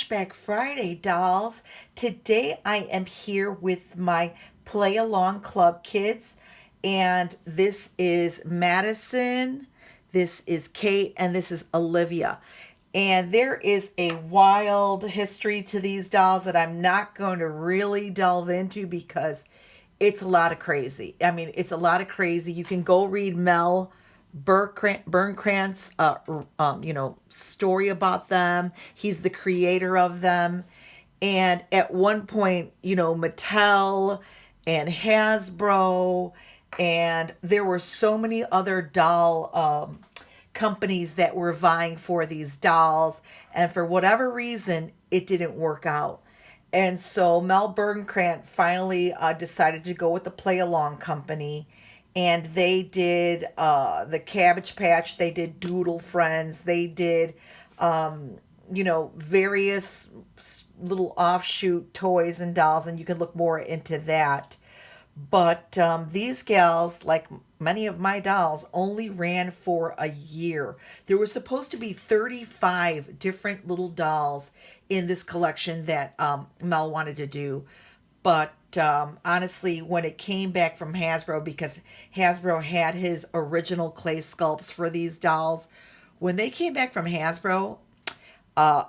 Flashback Friday, dolls. Today I am here with my Play Along Club kids, and this is Madison, this is Kate, and this is Olivia. And there is a wild history to these dolls that I'm not going to really delve into because it's a lot of crazy. I mean, it's a lot of crazy. You can go read Mel Burnkrantz, story about them. He's the creator of them. And at one point, Mattel and Hasbro, and there were so many other doll companies that were vying for these dolls. And for whatever reason, it didn't work out. And so Mel Burnkrant finally decided to go with the Play Along Company, and they did the Cabbage Patch, they did Doodle Friends, they did, various little offshoot toys and dolls, and you can look more into that. But these gals, like many of my dolls, only ran for a year. There was supposed to be 35 different little dolls in this collection that Mel wanted to do. But honestly, when it came back from Hasbro, because Hasbro had his original clay sculpts for these dolls, when they came back from Hasbro,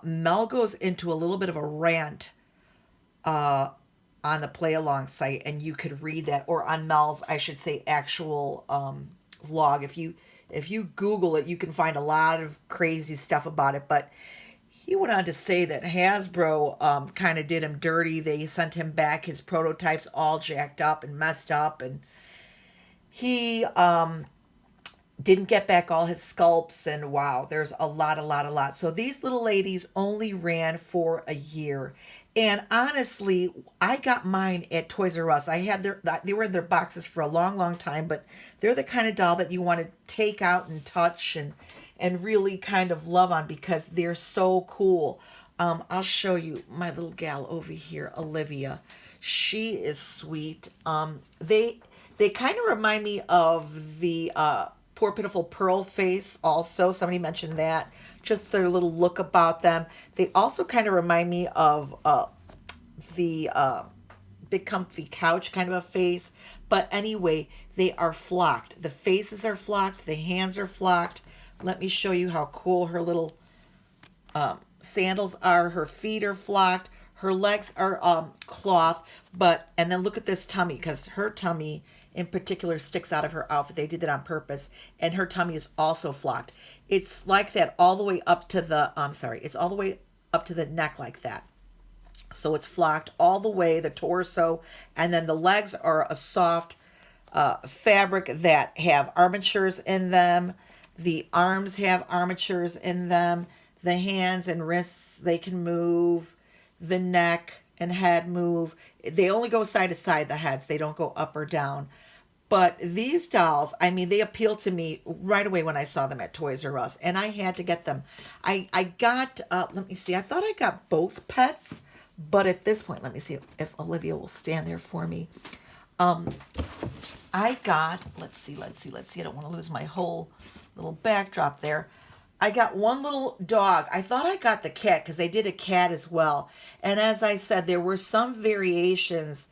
Mel goes into a little bit of a rant on the Play Along site, and you could read that, or on Mel's, I should say, actual vlog. If you Google it, you can find a lot of crazy stuff about it. But he went on to say that Hasbro kind of did him dirty. They sent him back his prototypes all jacked up and messed up, and he didn't get back all his sculpts. And wow, there's a lot. So these little ladies only ran for a year. And honestly, I got mine at Toys R Us. They were in their boxes for a long time, but they're the kind of doll that you want to take out and touch and really kind of love on because they're so cool. I'll show you my little gal over here, Olivia. She is sweet. They kind of remind me of the Poor Pitiful Pearl face also. Somebody mentioned that. Just their little look about them. They also kind of remind me of the Big Comfy Couch kind of a face. But anyway, they are flocked. The faces are flocked. The hands are flocked. Let me show you how cool her little sandals are. Her feet are flocked. Her legs are cloth. And then look at this tummy, because her tummy in particular sticks out of her outfit. They did that on purpose. And her tummy is also flocked. It's like that all the way up to the, it's all the way up to the neck like that. So it's flocked all the way, the torso, and then the legs are a soft fabric that have armatures in them. The arms have armatures in them. The hands and wrists, they can move. The neck and head move. They only go side to side, the heads. They don't go up or down. But these dolls, I mean, they appeal to me right away when I saw them at Toys R Us, and I had to get them. I got, let me see, I thought I got both pets, but at this point, let me see if Olivia will stand there for me. I got, let's see, I don't want to lose my whole little backdrop there. I got one little dog. I thought I got the cat because they did a cat as well. And as I said, there were some variations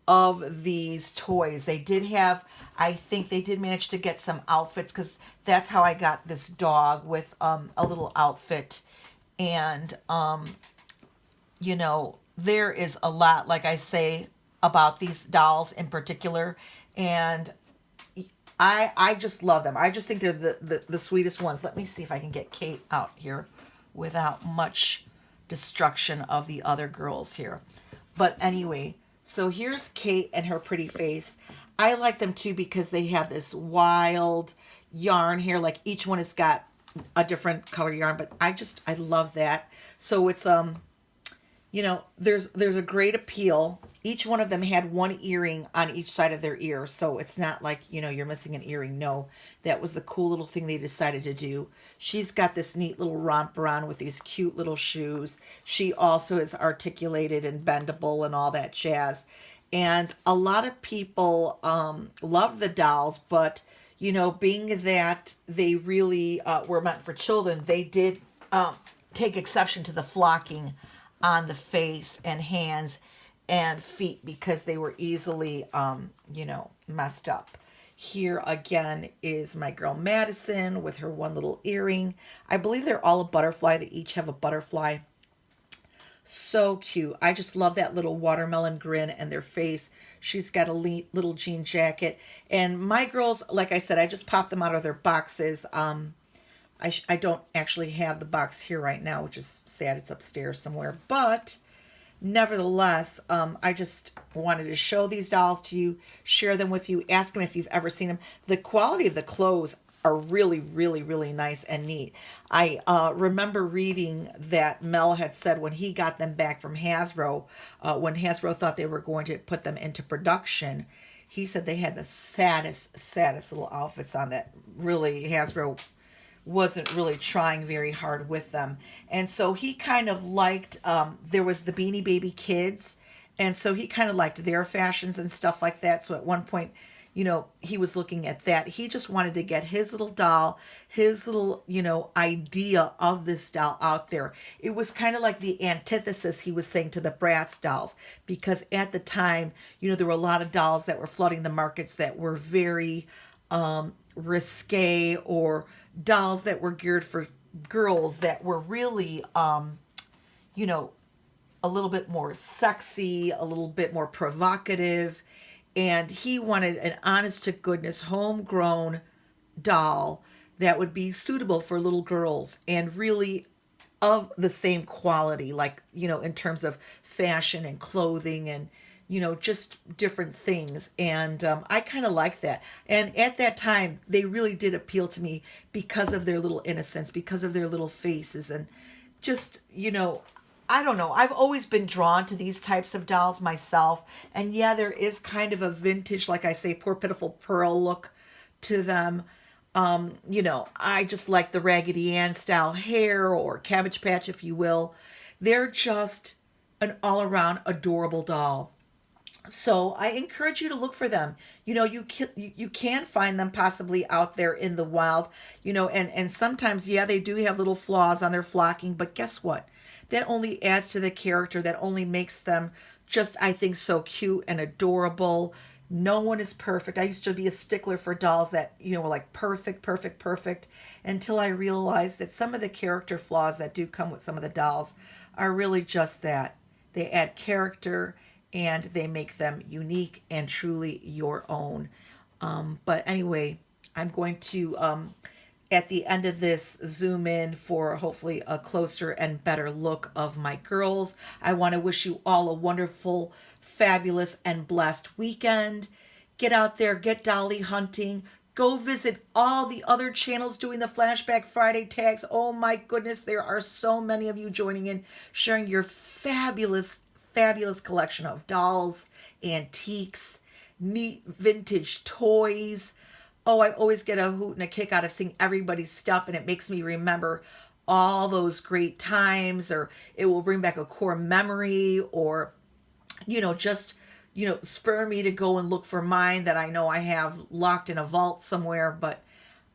of these toys. They did have, I think they did manage to get some outfits because that's how I got this dog with a little outfit. And, there is a lot, like I say, about these dolls in particular. And I just love them. I just think they're the sweetest ones. Let me see if I can get Kate out here without much destruction of the other girls here. But anyway, so here's Kate and her pretty face. I like them too because they have this wild yarn here. Like each one has got a different color yarn, but I love that. So it's there's a great appeal. Each one of them had one earring on each side of their ear, so it's not like, you're missing an earring. No, that was the cool little thing they decided to do. She's got this neat little romper on with these cute little shoes. She also is articulated and bendable and all that jazz. And a lot of people love the dolls, but, being that they really were meant for children, they did take exception to the flocking on the face and hands and feet because they were easily, messed up. Here again is my girl Madison with her one little earring. I believe they're all a butterfly. They each have a butterfly. So cute. I just love that little watermelon grin and their face. She's got a little jean jacket. And my girls, like I said, I just popped them out of their boxes. I don't actually have the box here right now, which is sad. It's upstairs somewhere. But nevertheless, I just wanted to show these dolls to you, share them with you, ask them if you've ever seen them. The quality of the clothes are really, really, really nice and neat. I remember reading that Mel had said when he got them back from Hasbro, when Hasbro thought they were going to put them into production, he said they had the saddest, saddest little outfits on that. Really, Hasbro wasn't really trying very hard with them. And so he kind of liked, there was the Beanie Baby Kids. And so he kind of liked their fashions and stuff like that. So at one point, he was looking at that. He just wanted to get his little doll, his little, idea of this doll out there. It was kind of like the antithesis, he was saying, to the Bratz dolls. Because at the time, there were a lot of dolls that were flooding the markets that were very risque, or dolls that were geared for girls that were really, a little bit more sexy, a little bit more provocative. And he wanted an honest to goodness homegrown doll that would be suitable for little girls and really of the same quality, like, in terms of fashion and clothing and, just different things. And I kind of like that. And at that time, they really did appeal to me because of their little innocence, because of their little faces, and just, I don't know. I've always been drawn to these types of dolls myself. And yeah, there is kind of a vintage, like I say, Poor Pitiful Pearl look to them. I just like the Raggedy Ann style hair, or Cabbage Patch, if you will. They're just an all around adorable doll. So I encourage you to look for them. You can find them possibly out there in the wild, and sometimes, yeah, they do have little flaws on their flocking, but guess what? That only adds to the character, that only makes them just, I think, so cute and adorable. No one is perfect. I used to be a stickler for dolls that, were like perfect, perfect, perfect, until I realized that some of the character flaws that do come with some of the dolls are really just that. They add character and they make them unique and truly your own. But anyway, I'm going to, at the end of this, zoom in for hopefully a closer and better look of my girls. I want to wish you all a wonderful, fabulous, and blessed weekend. Get out there, get dolly hunting. Go visit all the other channels doing the Flashback Friday tags. Oh my goodness, there are so many of you joining in, sharing your fabulous, fabulous collection of dolls, antiques, neat vintage toys. Oh, I always get a hoot and a kick out of seeing everybody's stuff, and it makes me remember all those great times, or it will bring back a core memory, or, just, spur me to go and look for mine that I know I have locked in a vault somewhere. But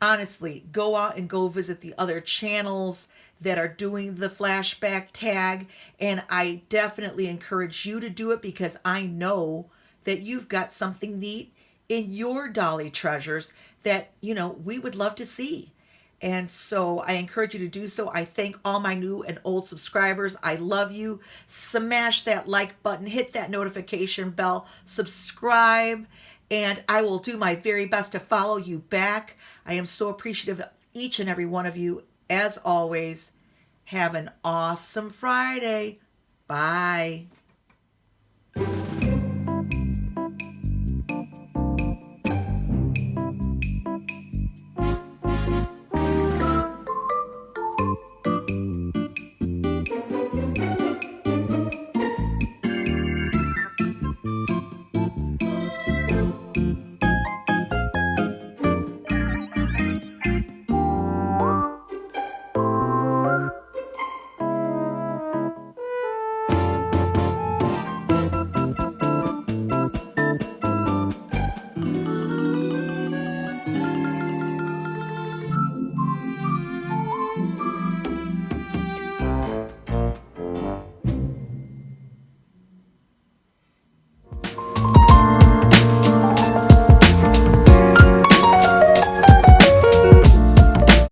honestly, go out and go visit the other channels that are doing the flashback tag. And I definitely encourage you to do it, because I know that you've got something neat in your dolly treasures that, we would love to see. And so I encourage you to do so. I thank all my new and old subscribers. I love you. Smash that like button, hit that notification bell, subscribe, and I will do my very best to follow you back. I am so appreciative of each and every one of you. As always, have an awesome Friday. Bye.